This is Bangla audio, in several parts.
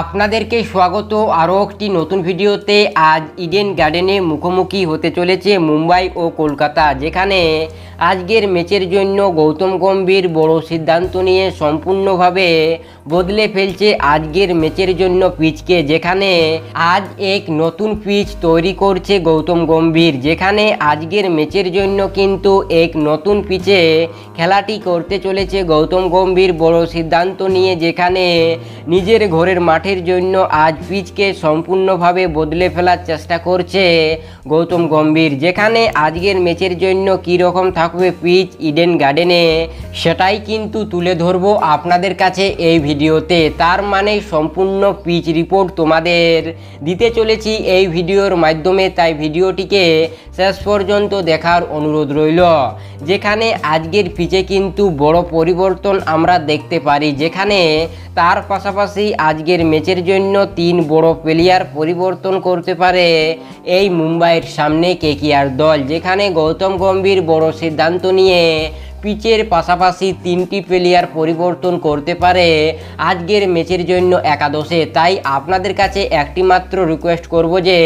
আপনাদেরকে স্বাগত আরও একটি নতুন ভিডিওতে। আজ ইডেন গার্ডেনে মুখোমুখি হতে চলেছে মুম্বাই ও কলকাতা, যেখানে আজকের ম্যাচের জন্য গৌতম গম্ভীর বড় সিদ্ধান্ত নিয়ে সম্পূর্ণভাবে বদলে ফেলছে আজকের ম্যাচের জন্য পিচকে। যেখানে আজ এক নতুন পিচ তৈরি করছে গৌতম গম্ভীর, যেখানে আজকের ম্যাচের জন্য কিন্তু এক নতুন পিচে খেলাটি করতে চলেছে গৌতম গম্ভীর বড় সিদ্ধান্ত নিয়ে, যেখানে নিজের ঘরের মাঠের জন্য আজ পিচকে সম্পূর্ণভাবে বদলে ফেলার চেষ্টা করছে গৌতম গম্ভীর। যেখানে আজকের ম্যাচের জন্য কী রকম থাকবে পিচ ইডেন গার্ডেনে, সেটাই কিন্তু তুলে ধরবো আপনাদের কাছে এই ভিডিওতে। তার মানে সম্পূর্ণ পিচ রিপোর্ট তোমাদের দিতে চলেছি এই ভিডিওর মাধ্যমে, তাই ভিডিওটিকে শেষ পর্যন্ত দেখার অনুরোধ রইল। যেখানে আজকের পিচে কিন্তু বড় পরিবর্তন আমরা দেখতে পারি, যেখানে তার পাশাপাশি আজকের ম্যাচের জন্য 3 বড় প্লেয়ার পরিবর্তন করতে পারে এই মুম্বাইয়ের সামনে কেকেআর দল। যেখানে গৌতম গম্ভীর বড় সিদ্ধান্ত নিয়ে পিচের পাশাপাশি 3টি প্লেয়ার পরিবর্তন করতে পারে আজকের ম্যাচের জন্য একাদশে। তাই আপনাদের কাছে একটি মাত্র রিকোয়েস্ট করব যে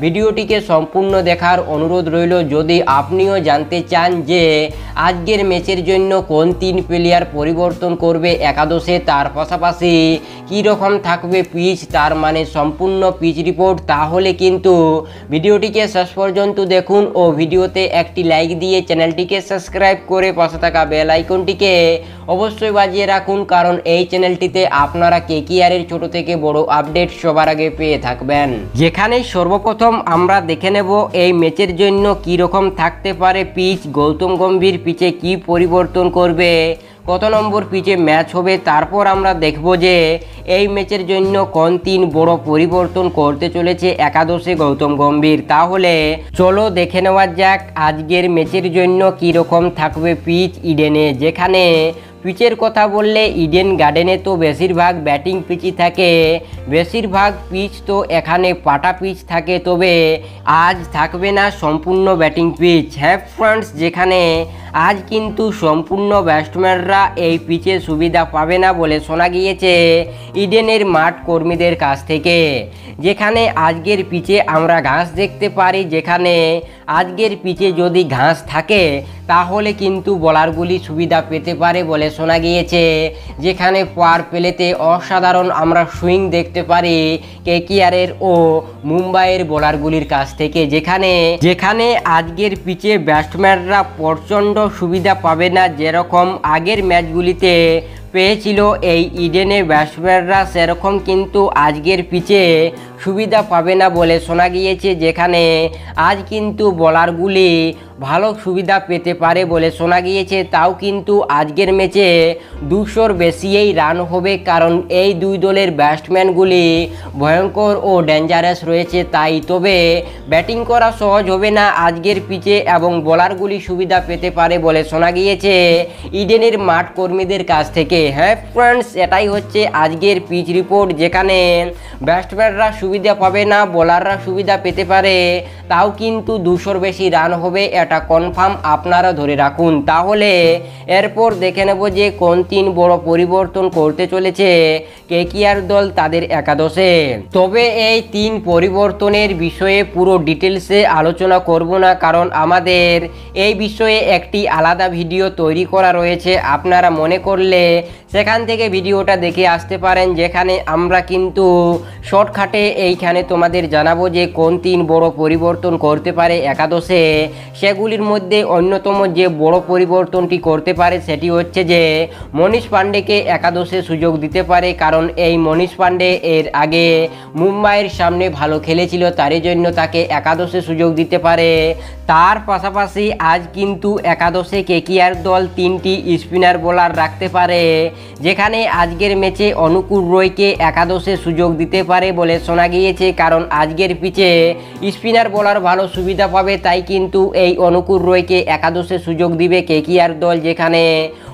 ভিডিওটিকে সম্পূর্ণ দেখার অনুরোধ রইল। যদি আপনিও জানতে চান যে আজকের ম্যাচের জন্য কোন 3 প্লেয়ার পরিবর্তন করবে একাদশে, তার পাশাপাশি কী রকম থাকবে পিচ, তার মানে সম্পূর্ণ পিচ রিপোর্ট, তাহলে কিন্তু ভিডিওটিকে শেষ পর্যন্ত দেখুন ও ভিডিওতে একটি লাইক দিয়ে চ্যানেলটিকে সাবস্ক্রাইব করে পাশে থাকা বেল আইকনটিকে অবশ্যই বাজিয়ে রাখুন, কারণ এই চ্যানেলটিতে আপনারা কেকেআরের ছোট থেকে বড় আপডেট সবার আগে পেয়ে থাকবেন। যেখানে সর্বপ্রথম আমরা দেখে নেব এই ম্যাচের জন্য কী রকম থাকতে পারে পিচ, গৌতম গম্ভীর পিচে কি পরিবর্তন করবে, কত নম্বর পিচে ম্যাচ হবে। তারপর আমরা দেখব যে এই ম্যাচের জন্য কোন 3 বড় পরিবর্তন করতে চলেছে একাদশে গৌতম গম্ভীর। তাহলে চলো দেখে নেওয়া যাক আজকের ম্যাচের জন্য কী রকম থাকবে পিচ ইডেনে। যেখানে পিচের কথা বললে ইডেন গার্ডেনে তো বেশিরভাগ ব্যাটিং পিচই থাকে, বেশিরভাগ পিচ তো এখানে পাটা পিচ থাকে, তবে আজ থাকবে না সম্পূর্ণ ব্যাটিং পিচ। হ্যাঁ ফ্রেন্ডস, যেখানে আজ কিন্তু সম্পূর্ণ ব্যাটসম্যানরা এই পিচে সুবিধা পাবে না বলে শোনা গিয়েছে ইডেনের মাঠ কর্মীদের কাছ থেকে। যেখানে আজকের পিচে আমরা ঘাস দেখতে পারি, যেখানে আজকের পিচে যদি ঘাস থাকে তাহলে কিন্তু বোলারগুলি সুবিধা পেতে পারে বলে শোনা গিয়েছে। যেখানে পাওয়ার প্লেতে অসাধারণ আমরা সুইং দেখতে পারি কেকেআরের ও মুম্বাইয়ের বোলারগুলির কাছ থেকে। যেখানে আজকের পিচে ব্যাটসম্যানরা প্রচণ্ড সুবিধা পাবে না, যেরকম আগের ম্যাচগুলিতে পেয়েছিল এই ইডেনে ব্যাটসম্যানরা, সেরকম কিন্তু আজকের পিচে সুবিধা পাবে না বলে শোনা গিয়েছে। যেখানে আজ কিন্তু বোলারগুলি ভালো সুবিধা পেতে পারে বলে শোনা গিয়েছে। তাও কিন্তু আজকের ম্যাচে 200-র বেশিই রান হবে, কারণ এই দুই দলের ব্যাটসম্যানগুলি ভয়ঙ্কর ও ডেঞ্জারাস রয়েছে। তাই তবে ব্যাটিং করা সহজ হবে না আজকের পিচে এবং বোলারগুলি সুবিধা পেতে পারে বলে শোনা গিয়েছে ইডেনের মাঠ কর্মীদের কাছ থেকে। হ্যাঁ ফ্রেন্ডস, এটাই হচ্ছে আজকের পিচ রিপোর্ট। যেখানে ব্যাটসম্যানরা সুবিধা পাবে না, বোলাররা সুবিধা পেতে পারে, তাও কিন্তু 200-র বেশি রান হবে, এটা কনফার্ম আপনারা ধরে রাখুন। তাহলে এরপর দেখে নেব যে কোন 3 বড় পরিবর্তন করতে চলেছে কেকেআর দল তাদের একাদশে। তবে এই 3 পরিবর্তনের বিষয়ে পুরো ডিটেলসে আলোচনা করব না, কারণ আমাদের এই বিষয়ে একটি আলাদা ভিডিও তৈরি করা রয়েছে। আপনারা মনে করলে সেখান থেকে ভিডিওটা দেখে আসতে পারেন, যেখানে আমরা কিন্তু শর্টকাটে এইখানে তোমাদের জানাবো যে কোন 3 বড় পরিবর্তন করতে পারে একাদশে। সেগুলির মধ্যে অন্যতম যে বড় পরিবর্তনটি করতে পারে সেটি হচ্ছে যে মনীষ পান্ডেকে একাদশে সুযোগ দিতে পারে, কারণ এই মনীষ পান্ডে এর আগে মুম্বাইয়ের সামনে ভালো খেলেছিল, তার জন্য তাকে একাদশে সুযোগ দিতে পারে। তার পাশাপাশি আজ কিন্তু একাদশে কেকেআর দল 3টি স্পিনার বোলার রাখতে পারে, যেখানে আজকের ম্যাচে অনুকূল রয়কে একাদশে সুযোগ দিতে পারে বলে শোনা গিয়েছে, কারণ আজকের পিচে স্পিনার বোলার ভালো সুবিধা পাবে। তাই কিন্তু এই অনুকূল রয়কে একাদশে সুযোগ দিবে কেকেআর দল। যেখানে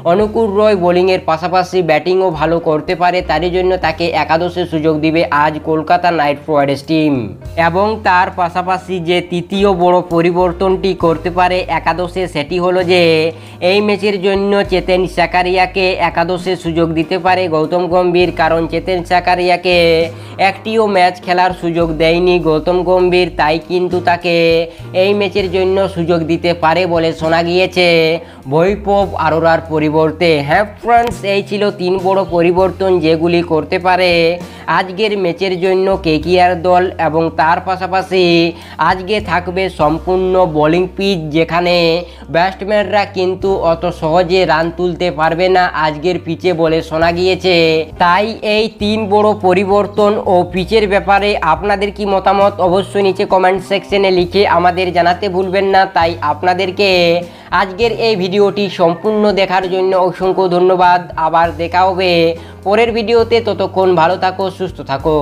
অনুকূল রয় বোলিংয়ের পাশাপাশি ব্যাটিংও ভালো করতে পারে, তারই জন্য তাকে একাদশে সুযোগ দিবে আজ কলকাতা নাইট রাইডার্স টিম। এবং তার পাশাপাশি যে তৃতীয় বড় পরিবর্তনটি করতে পারে একাদশে, সেটি হলো যে এই ম্যাচের জন্য চেতেন সাকারিয়াকে একাদশে সুযোগ দিতে পারে গৌতম গম্ভীর। কারণ চেতেন সাকারিয়াকে একটিও ম্যাচ খেলার সুযোগ দেয়নি গৌতম গম্ভীর, তাই কিন্তু তাকে এই ম্যাচের জন্য সুযোগ দিতে পারে বলে শোনা গিয়েছে বৈভব আরোরার পরিবর্তে। হ্যাঁ ফ্রেন্ডস, এই ছিল 3 বড় পরিবর্তন যেগুলি করতে পারে আজকের ম্যাচের জন্য কেকেআর দল। এবং তার পাশাপাশি আজকে থাকবে সম্পূর্ণ বোলিং পিচ, যেখানে ব্যাটসম্যানরা কিন্তু অত সহজে রান তুলতে পারবে না আজকের পিচে বলে শোনা গিয়েছে। তাই এই 3 বড় পরিবর্তন ও পিচের ব্যাপারে আপনাদের কি মতামত অবশ্যই নিচে কমেন্ট সেকশনে লিখে আমাদের জানাতে ভুলবেন না। তাই আপনাদেরকে আজকের এই ভিডিওটি সম্পূর্ণ দেখার জন্য অসংখ্য ধন্যবাদ। আবার দেখা হবে পরের ভিডিওতে, ততক্ষণ ভালো থাকো, সুস্থ থাকো।